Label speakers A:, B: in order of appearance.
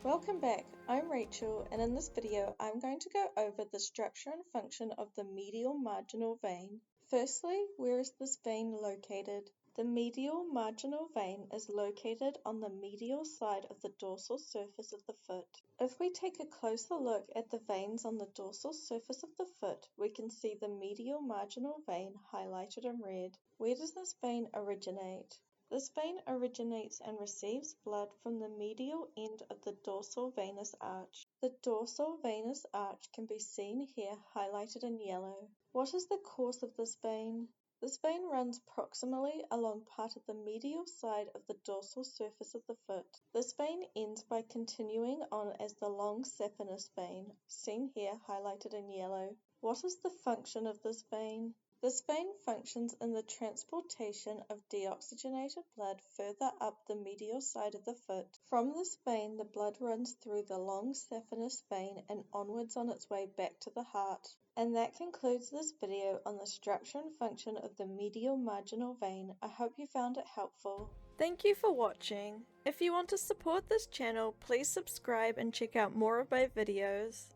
A: Welcome back, I'm Rachel, and in this video I'm going to go over the structure and function of the medial marginal vein. Firstly, where is this vein located? The medial marginal vein is located on the medial side of the dorsal surface of the foot. If we take a closer look at the veins on the dorsal surface of the foot, we can see the medial marginal vein highlighted in red. Where does this vein originate? This vein originates and receives blood from the medial end of the dorsal venous arch. The dorsal venous arch can be seen here highlighted in yellow. What is the course of this vein? This vein runs proximally along part of the medial side of the dorsal surface of the foot. This vein ends by continuing on as the long saphenous vein, seen here highlighted in yellow. What is the function of this vein? This vein functions in the transportation of deoxygenated blood further up the medial side of the foot. From this vein, the blood runs through the long saphenous vein and onwards on its way back to the heart. And that concludes this video on the structure and function of the medial marginal vein. I hope you found it helpful.
B: Thank you for watching. If you want to support this channel, please subscribe and check out more of my videos.